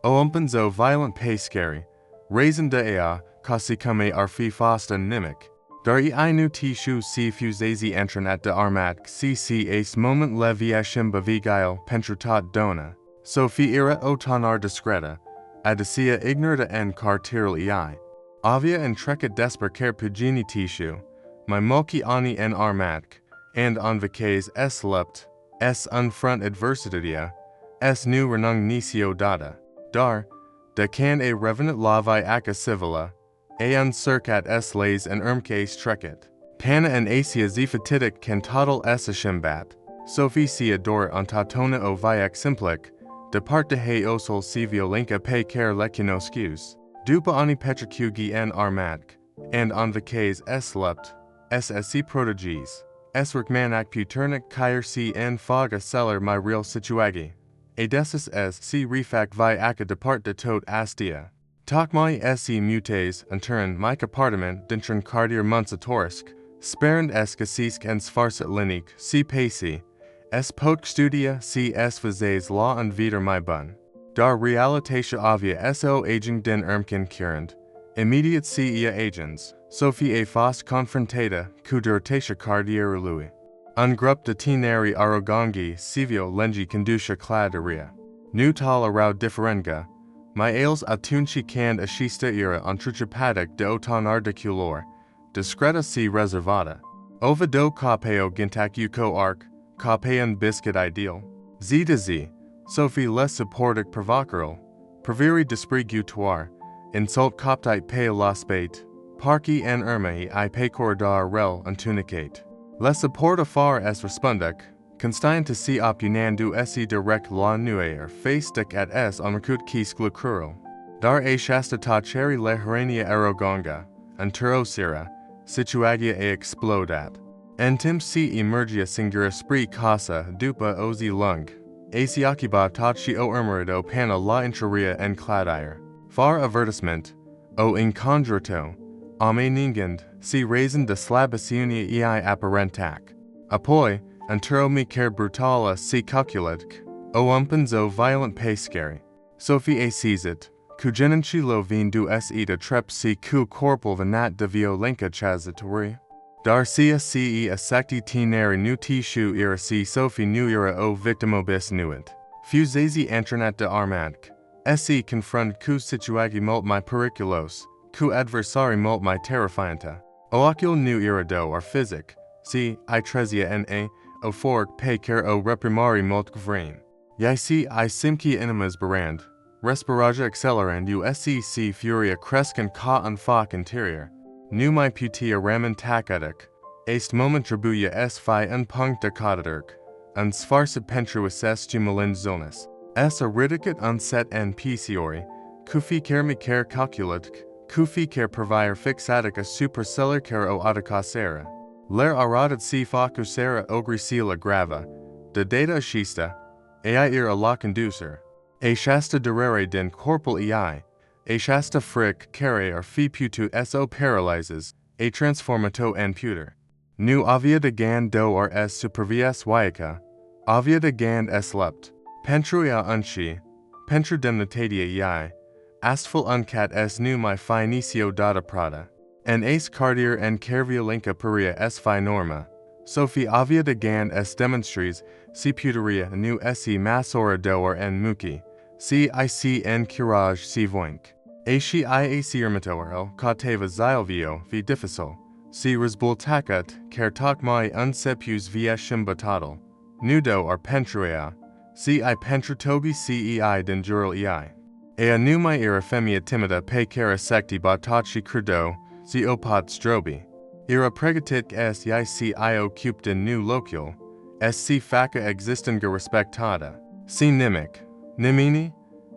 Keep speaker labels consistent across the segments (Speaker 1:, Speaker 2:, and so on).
Speaker 1: O împins-o violent pay scări, raison de ea, ca si come ar fi fost un nimic. Dar I nu tishu si fusezi antrenată de armată si ace moment leviashim bavigile pentru dona, so fi ira o tonar discreta, adesia ignorata en cartirul avia entrecat desper care pugini tishu, my mulki ani en armatk, and on vacays s lept, s unfront adversitatia, s nu renung nisio data, dar, de can a revenant lavi aka civila, a uncircat s lays and ermcase trekket. Pana and asia zephytitic can total s ashimbat, sophie si ador ontatona o viac simplic, depart de he osol si violinka pay care lekino skews. Dupa ani petricugi en armatk, and on vacays s lept, ssc proteges, s workmanak puternic kyer si en fog a seller my real situagi. Adesis s si refac vi aka depart de tot astia. Talk my se mutes, anturin my apartment dintrin cardier monsatorsk, sparend s casisk en svarset linik, si pacey, s potk studia si s vazes law and viter my bun. Dar realitatio avia so aging den ermkin current, immediate cia agents, sophie a fast confrontata, kudurtatia cardier lui. Ungrup de tineri arogangi civio lengi conducia cladaria. Nu tal arau differenga, my ales atunci cand ashista ira ontruchapatic de otan articulor, discreta si reservata. Ova do capeo gintak uco arc, capean biscuit ideal. Z to Z, Sophie les supportic provocaral, proviri desprigu tuar, insult coptite pe laspate, parci en ermai I pe corridor rel untunicate. Les support far es respondec, constein to si op unandu esse direct la nuer facedic at s onrecut quis glucurl. Dar a shastata cherry le herenia aerogonga, anturo sira, situagia a explodat. Entim si emergia singura spree casa dupa ozi lung. Asiakiba tachi o ermerido pana la intraria en cladire. Far avertisement, o inconjurto, ame ningend, si raison de slabasiunia ei apparentac. Apoi, antero mi care brutala si calculatic, o împins-o violent pay scări. Sophie a sees it, cugenenci lo vin du se de trep si cu corpul venat de violenca chazatori. Dar sia ce a secti tineri nu tishu ira si Sophie nu ira o victimobis nuit. Fusezi antrenată de armatk. Se confront cu situagi mult mai periculos, cu adversari mult mai terrifianta. Oacul nu ira do ar physic, si, I trezia na, o fork pe care o reprimari mult gvrain. Yai si I simki inimas barand, respiraja accelerand usc furia crescent ca unfac interior. Nu mai putia ramen tacatic, est moment tribuya s fi unpunct decadadirk, un svarsit pentruis s jumalin zonas, s aridicat unset en pciori, cufi care mi care calculatic, cufi care provier fixatic a superceller care o adicasera. Ler aradat si facusera ogrisila grava, de data schista, ai ir a la conducer, a shasta durere den corpul ei, a shasta fric care or fi putu so paralyzes, a transformato en puter. Nu avia de gan do or s supervias waica, avia de gan s lept, pentruia unci, pentru demnitatia ei, astful uncat s nu my fi nisio data prada, en ace cardier en carviolinca peria s fi norma, Sophie avia de gan s demonstries, si puteria nu se massora doer en muki, si en curage si voink. Ashi iac ermatoero, cateva zilvio, vi difficil, si risbul tacat, kertak mai unsepus vieshim batadal, nudo ar pentruea, si I pentratogi cei denjural ei. Ea nu mai ira femia timida pe cara secti batachi crudo, si opat strobi. Ira pregatit s io cuptin nu locul, s si faca existenga respectada, si nimic, nimini,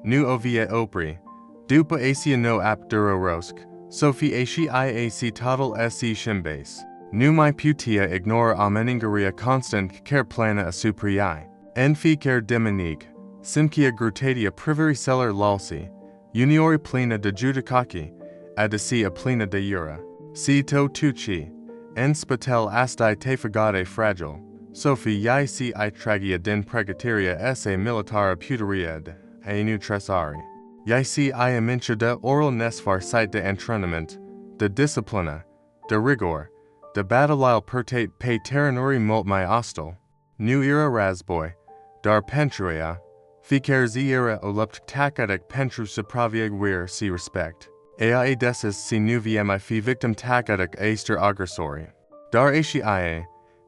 Speaker 1: nu ovia opri, dupa asia no ap duro rosk, Sophie ashi iac total se shimbase. Nu mai putia ignora ameningaria constant care plana a suprii. En fi care deminig, simcia grutatia priveri celler lalsi, uniori plena de judicaki, adisi a plena de jura. Si to tucci, en spatel asti te fagade fragile, Sophie yai si I tragia den pregateria esse militara puteriad, a nu tresari. Yaisi I amincha de oral nesfar site de entrenament, de disciplina, de rigor, de batalile pertate pe terranori molt my hostel, nu era rasboy, dar pentruea, ficer z era olupt tacadic pentru supravieg weir si respect. Ea desis si nu vmi fi victim tacadic aster aggressori. Dar aci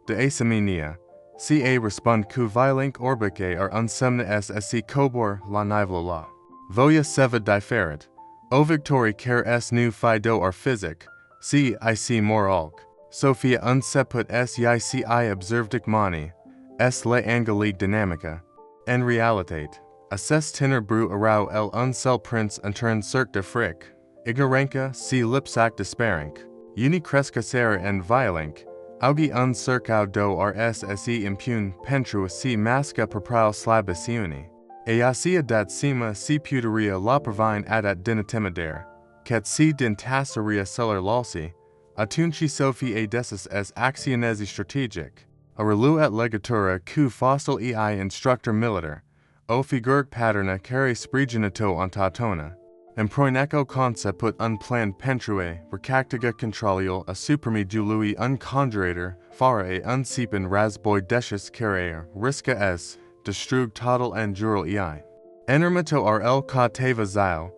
Speaker 1: de asaminia, ca respond cu violink orbice ar unsemna sc cobor la nivelo la. Voya seva diferit, o victori care s nu fido ar physic, cic moralk. Sophia unseput sici observedic mani, s le angeli dynamica. En realitate, assess tenor bru arau el unsel prince intern cirque de fric, ignoranca si lipsac despairink, uni cresca sera en violink, augi uncircau do rssi impune pentrua si masca propral slabis uni. Easia dat sima si puteria la provine adat dinatimadere, ket si din tasseria celer lalsi, atunci Sophie desis es actionesi strategic, a relu at legatura cu fossil ei instructor militer, o figurk paterna care spriginato ontatona, emproineco conceput unplanned pentrue, recactiga contralial a supremi dului unconjurator, fara unsiepen rasboi decius carere, risca es, destrug total and jural ei. Enermato rl ka teva zile,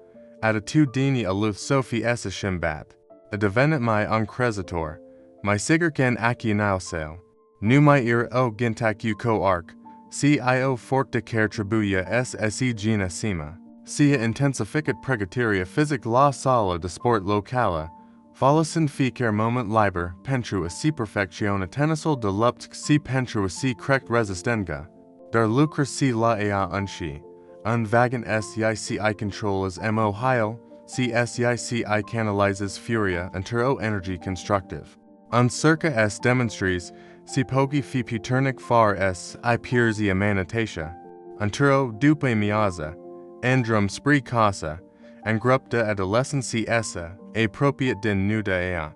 Speaker 1: attitudini aluth Sophie essa shimbat, a devenit my uncresator, my sigerken aki nausale, nu my ir o gintak u co arc, cio fort de care tribuya sse gina sima, sia intensificat pregateria physic la sala de sport locala, follosin ficer moment liber, pentrua si perfectiona tenisol de lupt si pentrua si crect resistenga, dar lucre si la ea unshi, unvagan sici controlas mo hile, CSICI canalizes furia entero energy constructive. Uncirca s demonstries, si pogi fi puternic far s I pierzia manitatia, entero dupe miaza, endrum spree casa, and grupta adolescency essa, apropiate din nuda ea.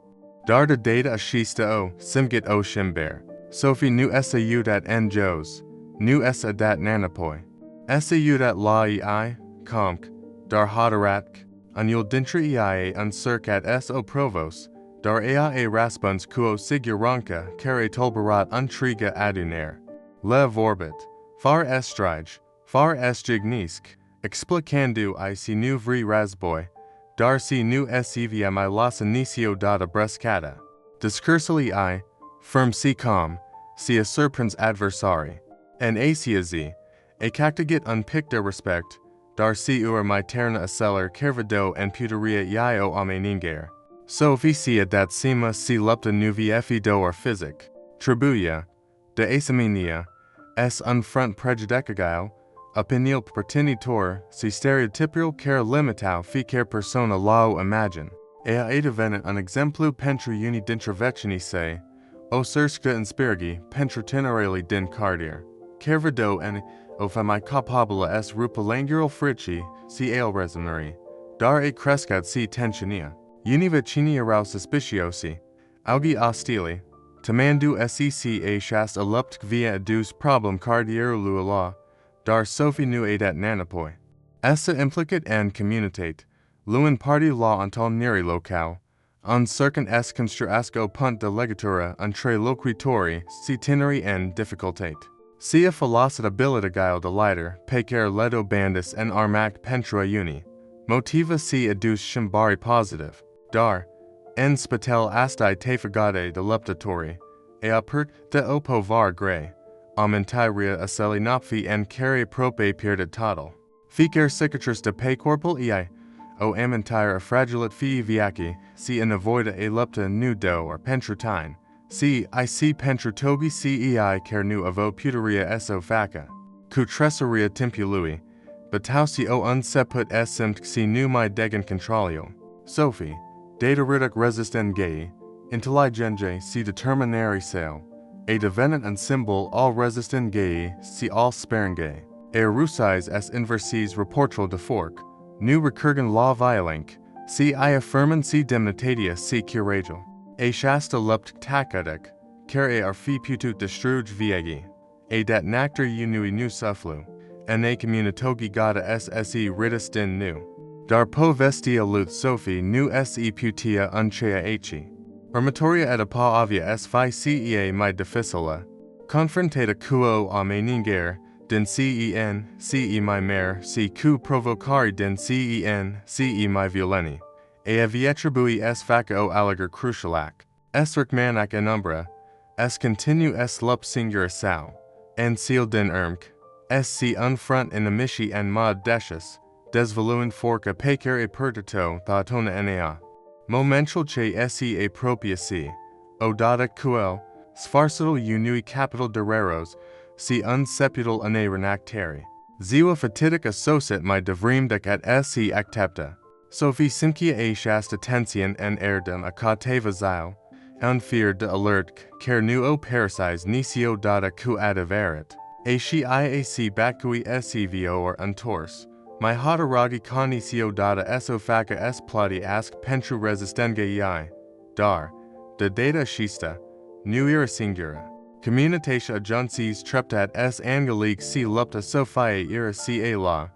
Speaker 1: Darda data ashista o, simgit o shimber. Sophie nu essa udat en jos, nu essa dat nanapoi. Essa udat la ei, comc, dar hodaratk, Anul dintri iae uncircat so provos, dar ea raspons quo siguranca care tolberat untriga adunaire. Lev orbit, far estrige, far estignisk, explicandu I si nu vri rasboi, dar si nu sevm I las inicio data brescata. Discursally I, firm si com, si a serpens adversari, en acia z, a cactigit unpicta respect, dar si ur my terna aceler cervado en puteria io ameningere. So vicia dat sima si lupta nuvi do or physic, tribuya, de asaminia, s unfront prejudicagile, opinil pertinitor, si stereotypial care limitau ficer persona lao imagine. Ea devenit un exemplu pentra uni dintravecini se, o sersca inspirgi pentratenerali din cardier. Cervado en ofemi capabula s rupalangural frici, si ale resonari, dar crescat si tensionia. Uni vicini arau suspiciosi, augi ostili, tamandu sec shast alupt via adus problem cardierulu la, dar Sophie nu adat nanapoi. Essa implicate and communitate, luin party law antal neri locale, uncircant s construasco punt de legatura entre loquitori, si teneri en difficultate. Sia philosopabilitagile de lighter, pecer ledo bandis en armac pentra uni, motiva si adus shimbari positive, dar, en spatel asti tefagade de leptatori, eapert de opo var gray, amentiria aceli napfi en carry prope pierdet total. Ficer cicatrice de pe corpul ei, o ammentire fragilit fii viaci, si in avoida e lepta nu do or pentrutine, si pentratogi cei cer nu avo puteria eso faca, cutresaria timpului, batausi o unseput esimt si nu mi degan contralio. Sophie, data ridic resisten gei, intelligenge si determinari sale, a devenant and symbol all resisten gei si all sparingay, a rusais s inverses reportral de fork, nu recurgen law violink, si affirmen si demnitatia si curagel. A shasta lupt tacadic, care ar fi putut destruge viegi, a dat nactor unui nu sufflu, na communitogi gata sse ritus din nu. Dar po vestia luth Sophie nu se putia unchea echi. Armatoria et pa avia s fi cea mi difficile. Confrontata quo a me ninger, din ce mi mer, si cu provocari din ce mi violeni. A vietribui s faco alliger crucialac. S ricmanac en umbra. S continue s lup singular sao. En seal din sc unfront in amici en mod decius. Desvoluin forca pecer e pertito thatona nea. Momental che se a propria si. Odata quel, sfarcital unui capital dereros, si unseputal ane renacteri. Ziwa fatidic associate my devrimdec at se actepta. Sophie simcia a shasta tension en erdem a cateva zile. Unfeared de alert, ker nuo parasize nisio data cu adaverit. A she iac bacui sevo or untors. My hataragi cognicio data esofaca s plati ask pentru resistenge iai. Dar. De data shista. Nuira singura. Communitatio agencies treptat s angelique si lupta sophiae ira ca la.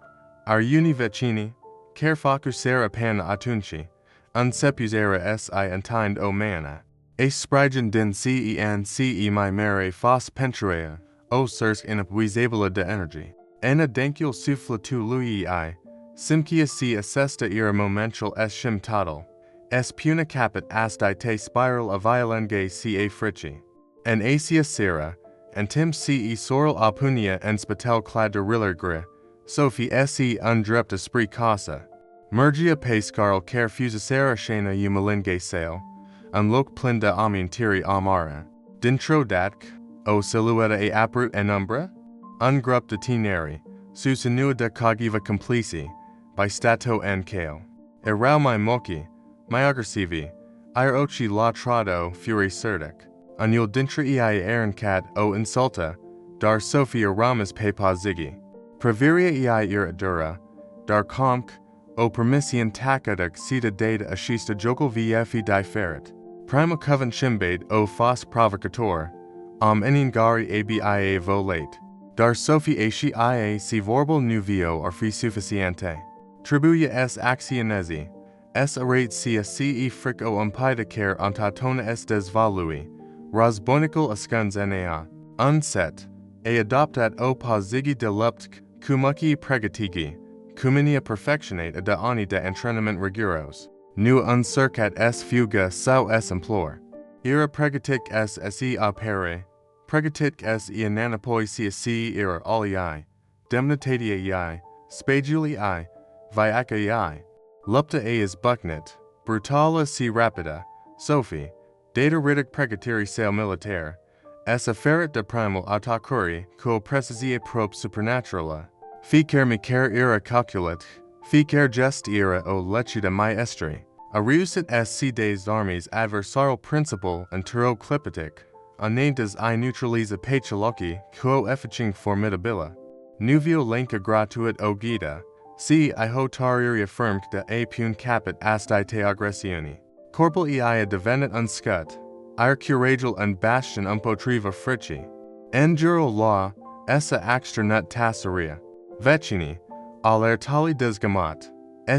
Speaker 1: Ar uni vecini. Ker facusera pan atunci. Unsepusera si untind o mana. A sprigen din ce mi mere fos pentruea. O cirsk in apvisabula de energy. Ena denkul sufla tu lui simcia si assesta ira momental s shim total. S puna capit astite spiral a violenge ca frici. En acia sera, and tim ce soral apunia en spatel clad riller gri. Sophie se undrept esprit casa. Mergia pescarl care fusicera shena umalenge sale. Unloc plinda amin tiri amara. Dintro datk, o silhouetta e aprut en umbra? Ungrupta tineri, susinua de cogiva complici, by stato en kale. Erau my moki, my aggressivi, ir ochi la trado furi certic. Anul dintra ei erencat o insulta, dar Sophia ramas pepa ziggy. Praviria ei ira dura, dar comc, o permission tacadac sita data ashista jokal vfi diferit. Primo coven shimbade o fos provocator, eningari abia volate. Dar Sophie aci ia si vorbal nuvio or fi sufficiente. Tribuya s accionesi, s arate cia ce fric o umpida care antatona s desvalui, rasbonical ascuns nea, unset, a adoptat o pozigi de luptk, cumuci pregatigi, cuminia perfectionate da ani de entrenament riguros, nu uncircat s fuga sau s implore. Ira pregatic s se apere, pregatic s iananapoi cia si ira alii, demnitatia iai, spaguli I, viaca iai, lupta a is bucknet, brutala si rapida, Sophie, data ridic pregatiri sale militaire, s afferit de primal atacuri, quo precisie prop supernaturala, ficer micer ira calculat, ficer gest ira o lecida maestri, ariusit s si des armies adversarial principle and turo clipatic, anentes I neutraliza pachaloki, quo efficing formidabila, nuvio lenca gratuit o gita, si I hotariri affirmed de a pun capit astite aggressioni. Corpal eia devenit unscut, ir curagel and bastion umpotriva frici. Enduro law, essa extra nut tasseria. Vecini, aller tali desgamat,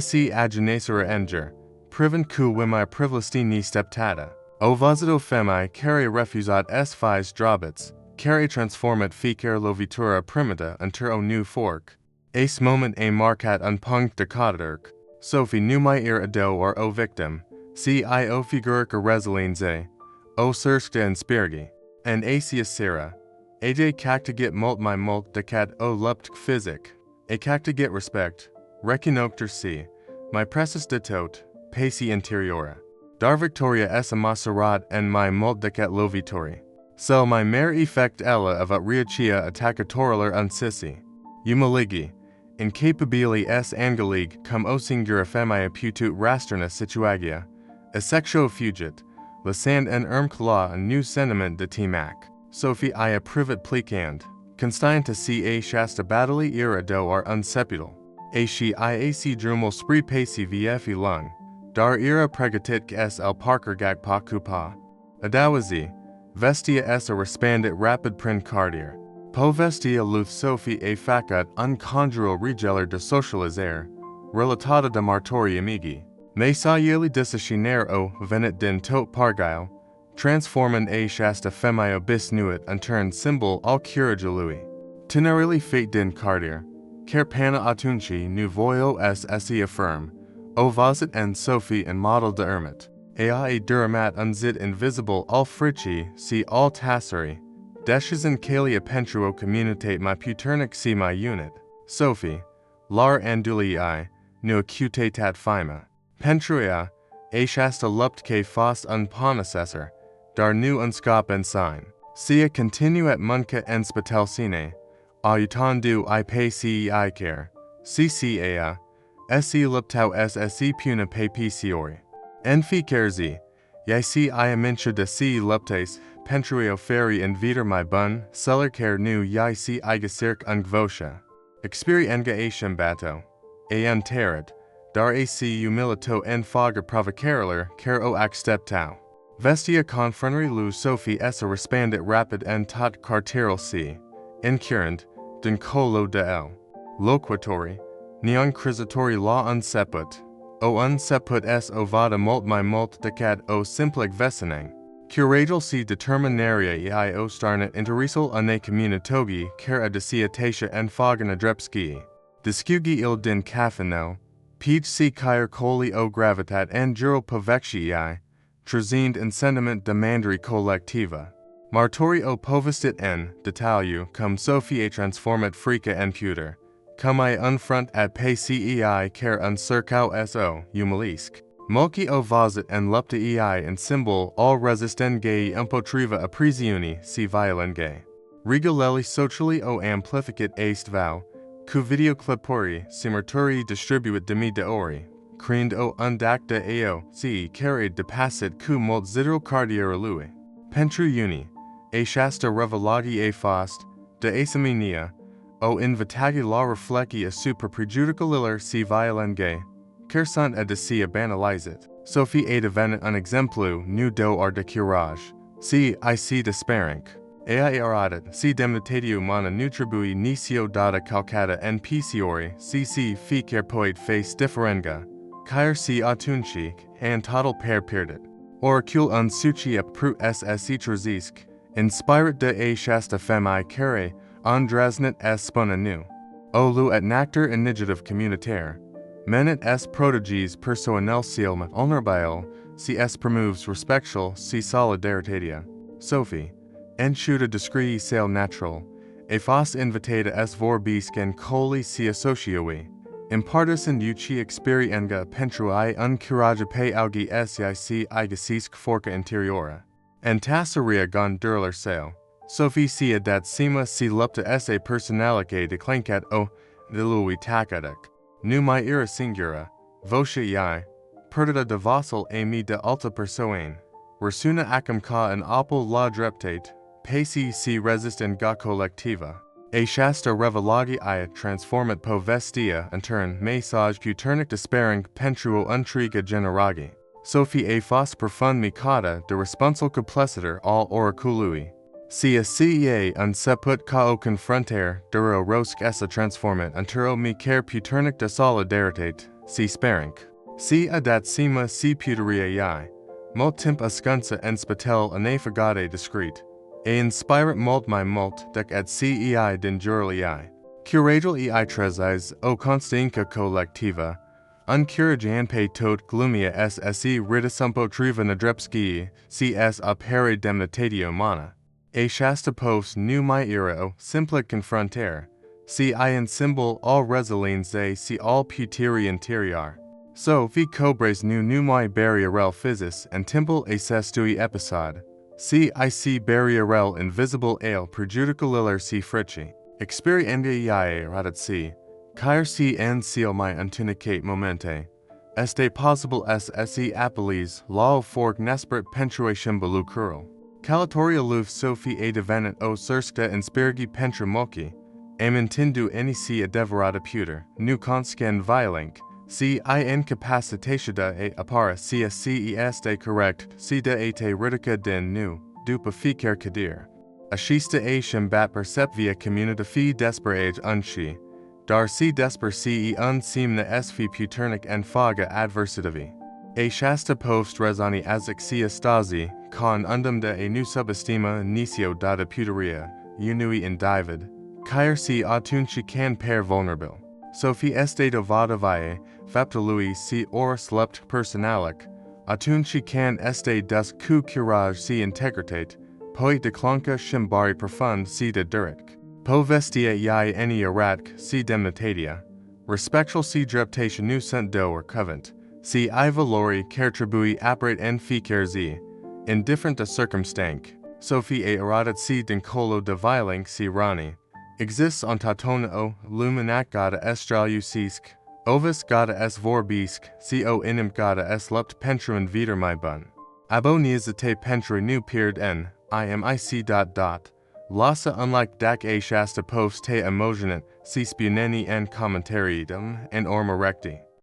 Speaker 1: se agenesera enger, priven cu vimi privlastini steptata. O vazito femi carry refusat s fies drobits, carry transformat ficer lovitura primita unter o new fork. Ace moment a marcat unpunct decaderk, Sophie numai ir ado or o victim, si o figurica reselinze, o surskta and spirgi, and acia sera, aj cactigit mult my mult decat o lupt physic, a cactigit respect, recinocter si, my pressus de tot, paci interiora. Dar victoria essa maserat and my mult decat lovitori. So my mere effect ella of at riachia attaccatorialer unsissi. Umaligi, incapabili s angelig cum o singura femia putut rasterna situagia, essexo fugit, lasand en la a new sentiment de timac, Sophie ia privat plicand, constianta si a shasta batali ira do ar unseputal, a she iac drumal spree paci vfi lung, dar ira pregatitk s el parker gag pa kupa, adawazi, vestia s a respandit rapid print cardier, Povestia luth Sophie e facat un conjuro regeller de socializare, relatata de martori amigi. Me sa yeli disasciner o venet din tot pargile, transformen a shasta femio bis nuit untern symbol al curagelui. Tenerili fate din cardir, ker pana atunci nu voio s se affirm, o vasit en Sophie and model de ermit. Ai duramat unzit invisible al frici si al tasseri, deshes in calia pentruo communitate my puternic si my unit. Sophie, lar andulii, nu acutatat fima. Pentruia, a shasta lupt que fos unponassessor, dar nu unskop en sign. Sia continuat munca en spatelcine, autandu I pay cei care, ccaa, se luptau sse puna pay pciori. Enfi kerzi, ye si amintia de si luptes, pentruio ferri in viter my bun, celler care nu ye si igasirk ungvosha. Experi enga a bato, a unterit, dar ac humilito en faga provocareler care o acsteptau. Vestia confreneri lu Sophie essa respandit rapid en tot carteral si, incurrent, din colo de el. Loquatori, neon crisatori la unseput, o unseput s ovada molt my molt decat o simpleg vesenang. Curagal si determinaria ei o starnet interisal ane communitogi care adiciatasha en fagen adrepski. Discugi il din cafino, peach si caer coli o gravitat en juro povectii, trazind in sentiment demandri collectiva. Martori o povestit en, detaliu, cum Sophie transformat frica en puter, cum I unfront at pay cei care uncircau so, humilisk. Mulci o vasit en lupta ei in symbol all resisten gei impotriva aprisiuni si violin gay. Regalelli socially o amplificate est vau, cu videoclipori simerturi distribuit demi de ori, crind o undacta ao, si carried depassit cu molt zidro cardiera lui. Pentru uni, a shasta revelagi a fost, de asaminia, o invitagi la refleci a super prejudicaliller si violin gay, ker sunt a de si banalizit. Sophie a devenit un exemplu nu do ar de curage. Si I see despairink. Ai eradet, si demnitatio mana nutribui nisio data calcata en pciori, si ficer poet face differenga, caer si atunci, and total per pirdit. Oracul un sucia prut sse trazisk, inspirat de a shasta femi care, andrasnet s spuna nu. Olu et nacter inigative communitaire, menet s proteges personel sealment vulnerabile, si s promoves respectual, si solidaritatia. Sophie, enchuta discreti sale natural, e fos invitata s vorbisque en coli si associoi, impartus in uci experienga pentrui uncuraja pe augi sic igasisk forca interiora. En tassaria gon durler sale. Sophie sia dat sima si lupta esse personalique declencat o, dilui tacadic. Nu mi ira singura, vocia iai, perdita de vossel e mi de alta persoane, resuna acum ca en opel la dreptate, pesi si resist en ga collectiva. A shasta revelagi ia transformat povestia in turn message puternic despairing pentruo untriga generagi. Sophie a fos profund micata de responsal complecitor al oracului. Sia cea unseput cao confronter duro rosc essa transformat antero mi care puternic de solidaritate, si sparink. Si adat sima si puteria iai, molt timp ascunsa en spatel anefagade discrete. E inspirat molt my molt dec ad cei din jurli ei. Curagal ei trezis o constainca collectiva, uncurajan pe tot glumia sse ridisumpo triva nadrepski, cs apere demnitatio mana. A shasta pos nu mi ira simple confronter, si in symbol all resilines si all puteri interior. So vi cobres nu mi barrierel physis and temple a sestui episode. Si barrierel invisible ale prejudicaliller si frici. Experiendia iae radat si, caer si en seal mi untunicate momente. Este possible sse appelis lao fork nesperet pentuation belu curl. Calatoria luf Sophie a devenit o sursta inspirgi pentra moci, amintindu eni si adeverata puter, nu conscan violink, si incapacitatia e appara sia ces de correct, si de ate ridica den nu, dupa ficer cadir. Ashista a shimbat percept via communita fi desperate unshi, dar si desper ce unseemna sv puternic en faga adversitavi. A shasta post resani azixia stasi, con undum de a nu subestima nicio data puteria, unui in David, caer si atunci can per vulnerable. Sophie este dovada vae, faptului si or slept personalic, atunci can este dus cu curage si integritate, poi declanca shimbari profund si de duric. Po vestia iai eni eratc si demnitatia, respectual si dreptation nu sunt do or covent, si I valori cartribui apparat en ficer z, indifferent a circumstanc, Sophie a eradat si dincolo de viling si rani, exists on tatona o luminac gada estralu sisk, ovis gada es vorbisk, si o inim gada es lupt pentruin viter my bun. Abo niazate pentru nu peered en, imic. Lassa unlike dak a shasta post te emotionant, si spuneni en commentariedum en orma recti.